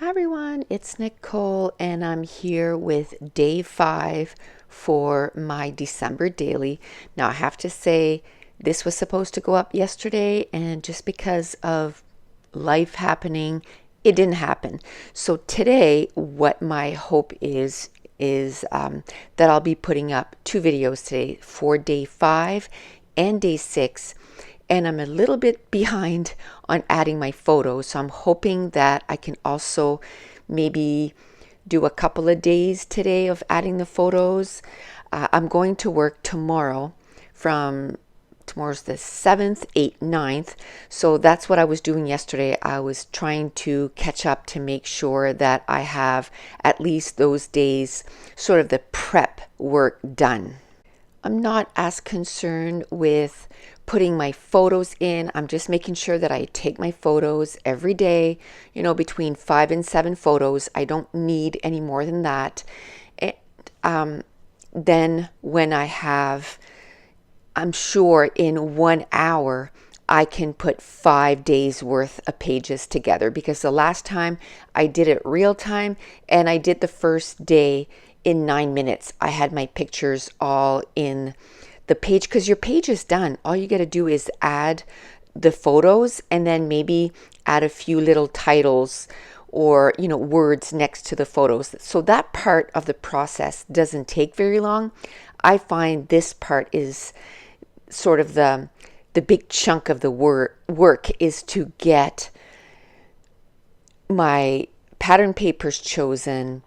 Hi everyone, it's Nicole and I'm here with day 5 for my December daily. Now I have to say this was supposed to go up yesterday and just because of life happening, it didn't happen. So today what my hope is that I'll be putting up 2 videos today for day 5 and day 6, and I'm a little bit behind on adding my photos. So I'm hoping that I can also maybe do a couple of days today of adding the photos. I'm going to work tomorrow from tomorrow's the 7th, 8th, 9th. So that's what I was doing yesterday. I was trying to catch up to make sure that I have at least those days, sort of the prep work done. I'm not as concerned with putting my photos in. I'm just making sure that I take my photos every day, between 5 and 7 photos. I don't need any more than that. And then when I'm sure in 1 hour, I can put 5 days worth of pages together, because the last time I did it real time and I did the first day in 9 minutes. I had my pictures all in the page, because your page is done. All you got to do is add the photos and then maybe add a few little titles or words next to the photos. So that part of the process doesn't take very long. I find this part is sort of the big chunk of the work is to get my pattern papers chosen,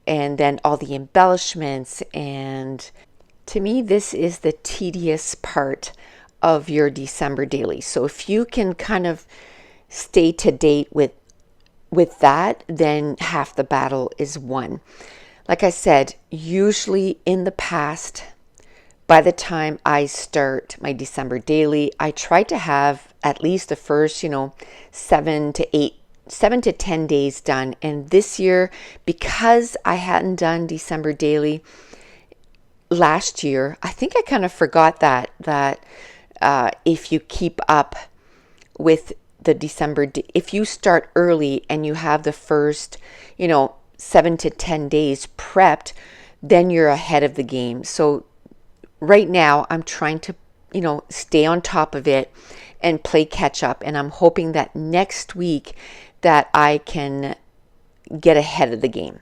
and then all the embellishments. And to me, this is the tedious part of your December daily. So if you can kind of stay to date with that, then half the battle is won. Like I said, usually in the past, by the time I start my December daily, I try to have at least the first, 7 to 10 days done. And this year, because I hadn't done December daily last year, I think I kind of forgot that if you keep up with the December, if you start early and you have the first, 7 to 10 days prepped, then you're ahead of the game. So right now I'm trying to, stay on top of it and play catch up. And I'm hoping that next week that I can get ahead of the game.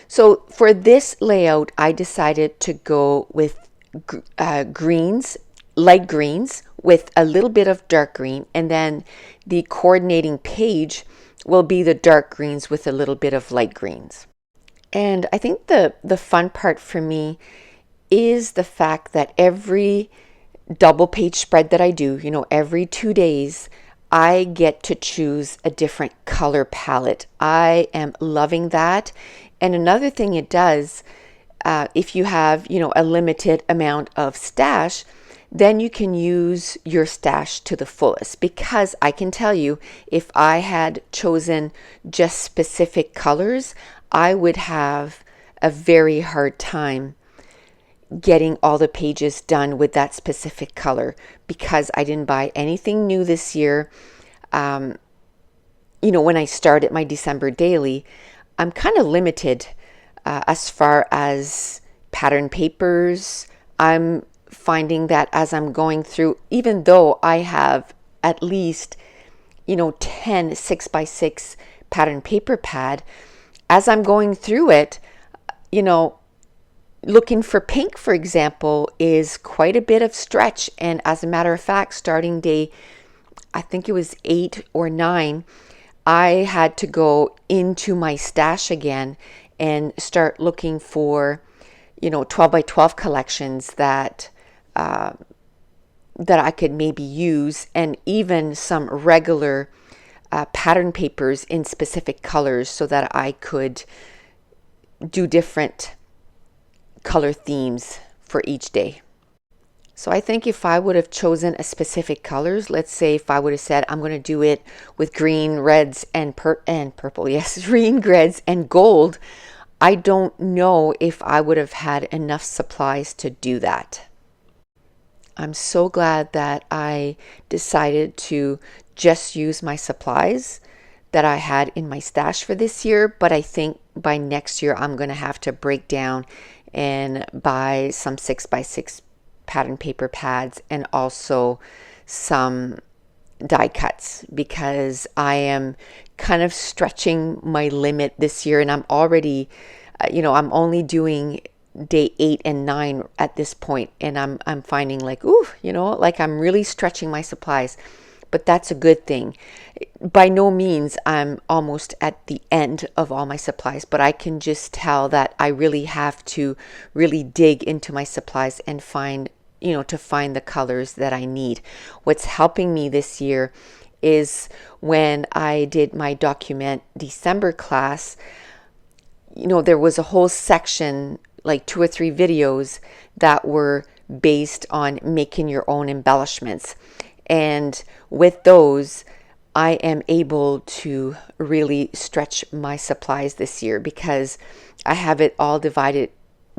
So for this layout, I decided to go with greens, light greens with a little bit of dark green, and then the coordinating page will be the dark greens with a little bit of light greens. And I think the fun part for me is the fact that every double page spread that I do, every 2 days, I get to choose a different color palette. I am loving that. And another thing it does, if you have, a limited amount of stash, then you can use your stash to the fullest. Because I can tell you, if I had chosen just specific colors, I would have a very hard time getting all the pages done with that specific color, because I didn't buy anything new this year. When I started my December daily, I'm kind of limited as far as pattern papers. I'm finding that as I'm going through, even though I have at least 10 6x6 pattern paper pad, as I'm going through it, looking for pink, for example, is quite a bit of stretch. And as a matter of fact, starting day, I think it was 8 or 9, I had to go into my stash again and start looking for 12 by 12 collections that I could maybe use, and even some regular pattern papers in specific colors, so that I could do different color themes for each day. So I think if I would have chosen a specific colors, let's say if I would have said I'm going to do it with green, reds, and purple, yes, green, reds, and gold, I don't know if I would have had enough supplies to do that. I'm so glad that I decided to just use my supplies that I had in my stash for this year, but I think by next year I'm going to have to break down and buy some 6x6 pattern paper pads and also some die cuts, because I am kind of stretching my limit this year, and I'm already, I'm only doing day 8 and 9 at this point, and I'm finding like, ooh, like I'm really stretching my supplies. But that's a good thing. By no means I'm almost at the end of all my supplies, but I can just tell that I really have to really dig into my supplies and find the colors that I need. What's helping me this year is when I did my Document December class, there was a whole section, like 2 or 3 videos that were based on making your own embellishments. And with those, I am able to really stretch my supplies this year because I have it all divided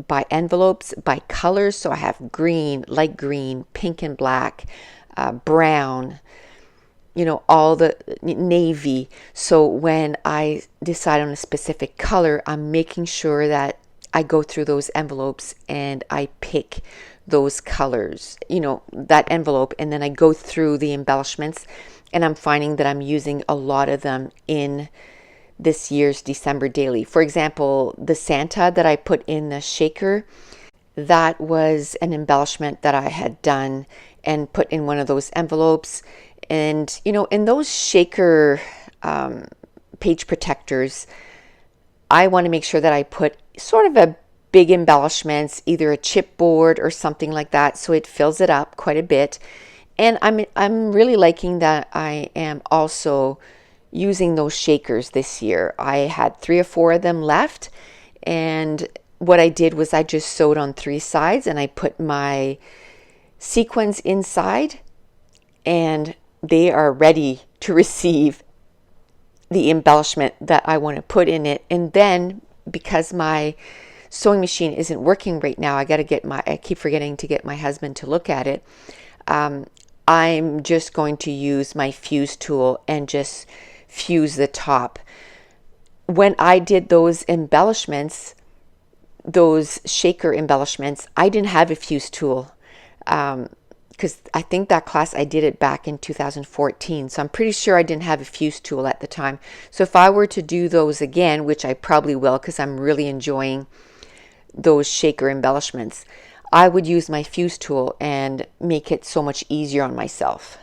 by envelopes, by colors. So I have green, light green, pink and black, brown, all the navy. So when I decide on a specific color, I'm making sure that I go through those envelopes and I pick those colors, that envelope, and then I go through the embellishments, and I'm finding that I'm using a lot of them in this year's December daily. For example, the Santa that I put in the shaker, that was an embellishment that I had done and put in one of those envelopes. And in those shaker page protectors, I want to make sure that I put sort of a big embellishments, either a chipboard or something like that, so it fills it up quite a bit. And I'm really liking that I am also using those shakers this year. I had 3 or 4 of them left, and what I did was I just sewed on 3 sides and I put my sequins inside, and they are ready to receive the embellishment that I want to put in it. And then, because my sewing machine isn't working right now, I keep forgetting to get my husband to look at it. I'm just going to use my fuse tool and just fuse the top. When I did those embellishments, those shaker embellishments, I didn't have a fuse tool. Because I think that class I did it back in 2014, so I'm pretty sure I didn't have a fuse tool at the time. So if I were to do those again, which I probably will because I'm really enjoying those shaker embellishments, I would use my fuse tool and make it so much easier on myself.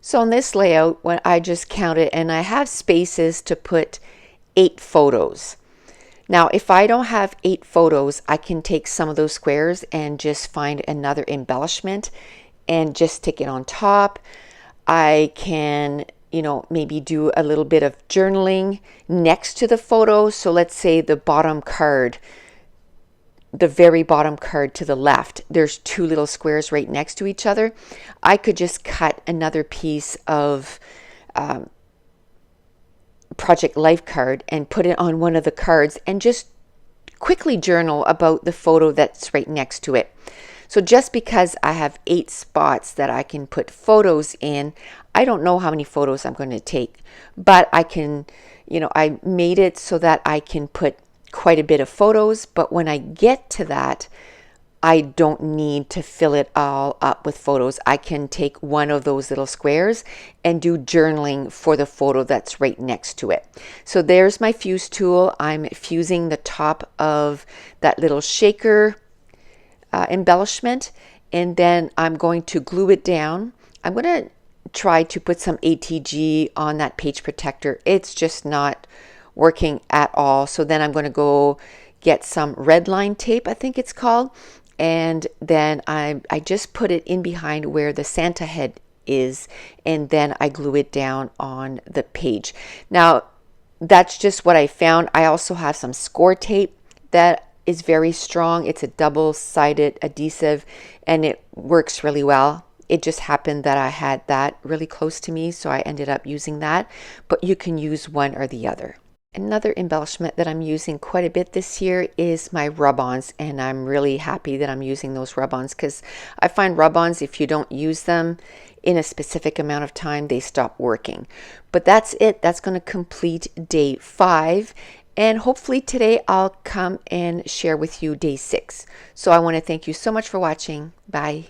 So in this layout, when I just counted, and I have spaces to put 8 photos. Now, if I don't have 8 photos, I can take some of those squares and just find another embellishment and just stick it on top. I can, maybe do a little bit of journaling next to the photo. So let's say the bottom card, the very bottom card to the left, there's 2 little squares right next to each other. I could just cut another piece of Project Life card and put it on one of the cards and just quickly journal about the photo that's right next to it. So just because I have 8 spots that I can put photos in, I don't know how many photos I'm going to take, but I can, I made it so that I can put quite a bit of photos, but when I get to that, I don't need to fill it all up with photos. I can take one of those little squares and do journaling for the photo that's right next to it. So there's my fuse tool. I'm fusing the top of that little shaker embellishment, and then I'm going to glue it down. I'm going to try to put some ATG on that page protector. It's just not working at all. So then I'm going to go get some red line tape, I think it's called, and then I just put it in behind where the Santa head is, and then I glue it down on the page. Now, that's just what I found. I also have some score tape that is very strong. It's a double-sided adhesive, and it works really well. It just happened that I had that really close to me, so I ended up using that, but you can use one or the other. Another embellishment that I'm using quite a bit this year is my rub-ons, and I'm really happy that I'm using those rub-ons because I find rub-ons, if you don't use them in a specific amount of time, they stop working. But that's it. That's going to complete day 5. And hopefully today I'll come and share with you day 6. So I want to thank you so much for watching. Bye.